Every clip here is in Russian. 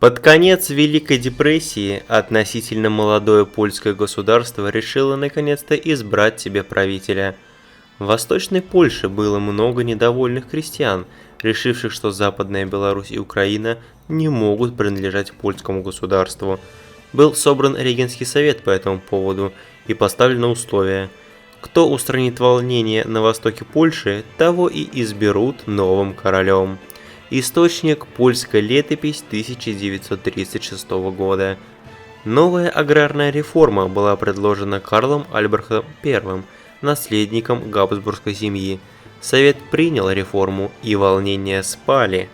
Под конец Великой депрессии относительно молодое польское государство решило наконец-то избрать себе правителя. В Восточной Польше было много недовольных крестьян, решивших, что Западная Беларусь и Украина не могут принадлежать польскому государству. Был собран регентский совет по этому поводу и поставлено условие: кто устранит волнения на востоке Польши, того и изберут новым королем. Источник: польская летопись 1936 года. Новая аграрная реформа была предложена Карлом Альбрехтом I, наследником Габсбургской семьи. Совет принял реформу, и волнения спали.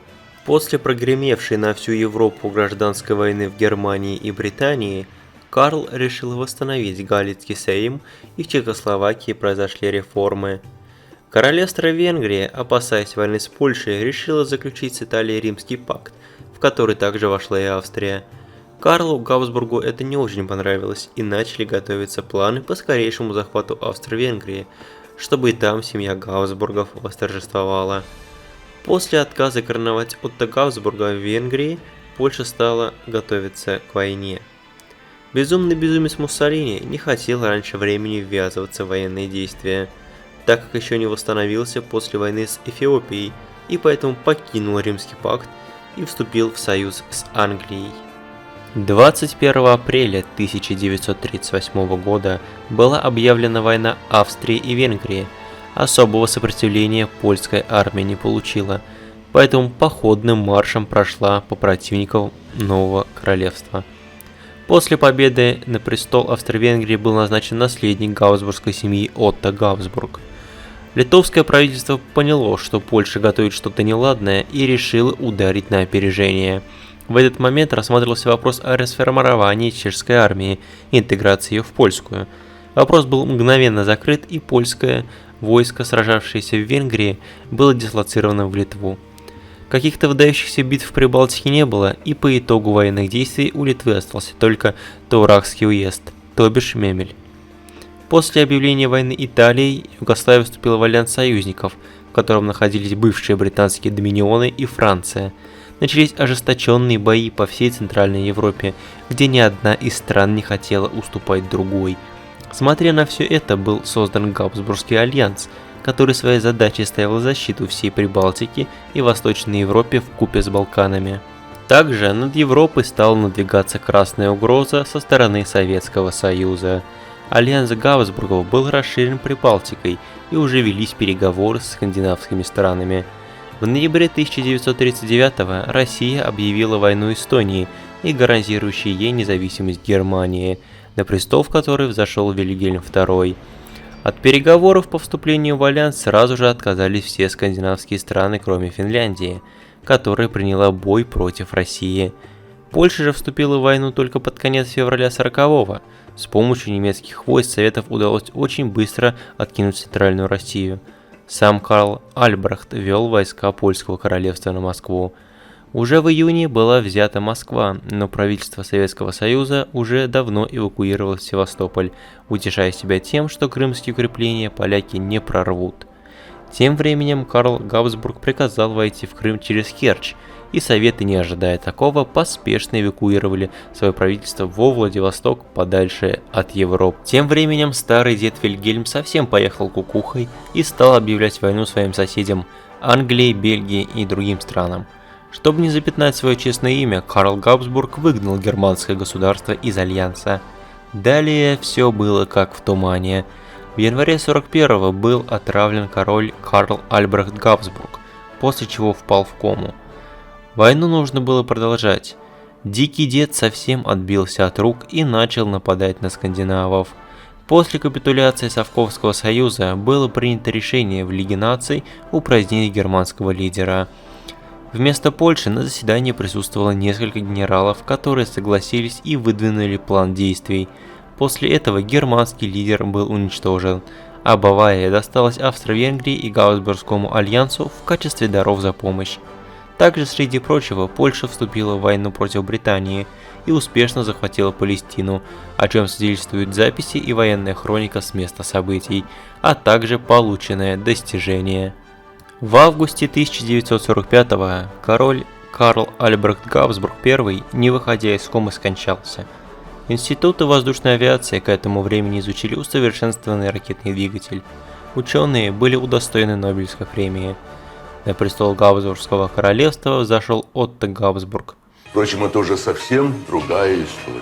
После прогремевшей на всю Европу гражданской войны в Германии и Британии, Карл решил восстановить Галицкий сейм, и в Чехословакии произошли реформы. Королевство Венгрии, опасаясь войны с Польшей, решило заключить с Италией Римский пакт, в который также вошла и Австрия. Карлу Габсбургу это не очень понравилось, и начали готовиться планы по скорейшему захвату Австро-Венгрии, чтобы и там семья Габсбургов восторжествовала. После отказа короновать Отто Габсбурга в Венгрии, Польша стала готовиться к войне. Безумный безумец Муссолини не хотел раньше времени ввязываться в военные действия, так как еще не восстановился после войны с Эфиопией, и поэтому покинул Римский пакт и вступил в союз с Англией. 21 апреля 1938 года была объявлена война Австрии и Венгрии. Особого сопротивления польская армия не получила, поэтому походным маршем прошла по противникам нового королевства. После победы на престол Австро-Венгрии был назначен наследник Габсбургской семьи Отто Габсбург. Литовское правительство поняло, что Польша готовит что-то неладное, и решило ударить на опережение. В этот момент рассматривался вопрос о расформировании чешской армии и интеграции ее в польскую. Вопрос был мгновенно закрыт, и польское войско, сражавшееся в Венгрии, было дислоцировано в Литву. Каких-то выдающихся битв в Прибалтике не было, и по итогу военных действий у Литвы остался только Таурахский уезд, то бишь Мемель. После объявления войны Италией, Югославия вступила в альянс союзников, в котором находились бывшие британские доминионы и Франция. Начались ожесточенные бои по всей Центральной Европе, где ни одна из стран не хотела уступать другой. Смотря на все это, был создан Габсбургский альянс, который своей задачей ставил защиту всей Прибалтики и Восточной Европе вкупе с Балканами. Также над Европой стала надвигаться красная угроза со стороны Советского Союза. Альянс Габсбургов был расширен Прибалтикой, и уже велись переговоры с скандинавскими странами. В ноябре 1939 Россия объявила войну Эстонии и гарантирующей ей независимость Германии, на престол в которой взошел Вильгельм II. От переговоров по вступлению в альянс сразу же отказались все скандинавские страны, кроме Финляндии, которая приняла бой против России. Польша же вступила в войну только под конец февраля 40-го. С помощью немецких войск Советов удалось очень быстро откинуть Центральную Россию. Сам Карл Альбрехт вел войска Польского королевства на Москву. Уже в июне была взята Москва, но правительство Советского Союза уже давно эвакуировало Севастополь, утешая себя тем, что крымские укрепления поляки не прорвут. Тем временем Карл Габсбург приказал войти в Крым через Керчь, и Советы, не ожидая такого, поспешно эвакуировали свое правительство во Владивосток, подальше от Европы. Тем временем старый дед Вильгельм совсем поехал кукухой и стал объявлять войну своим соседям Англии, Бельгии и другим странам. Чтобы не запятнать свое честное имя, Карл Габсбург выгнал германское государство из альянса. Далее все было как в тумане. В январе 41-го был отравлен король Карл Альбрехт Габсбург, после чего впал в кому. Войну нужно было продолжать. Дикий дед совсем отбился от рук и начал нападать на скандинавов. После капитуляции Совковского союза было принято решение в Лиге наций упразднить германского лидера. Вместо Польши на заседании присутствовало несколько генералов, которые согласились и выдвинули план действий. После этого германский лидер был уничтожен, а Бавария досталась Австро-Венгрии и Габсбургскому альянсу в качестве даров за помощь. Также, среди прочего, Польша вступила в войну против Британии и успешно захватила Палестину, о чем свидетельствуют записи и военная хроника с места событий, а также полученное достижение. В августе 1945-го король Карл Альбрехт Габсбург I, не выходя из комы, скончался. Институты воздушной авиации к этому времени изучили усовершенствованный ракетный двигатель. Ученые были удостоены Нобелевской премии. На престол Габсбургского королевства взошел Отто Габсбург. Впрочем, это уже совсем другая история.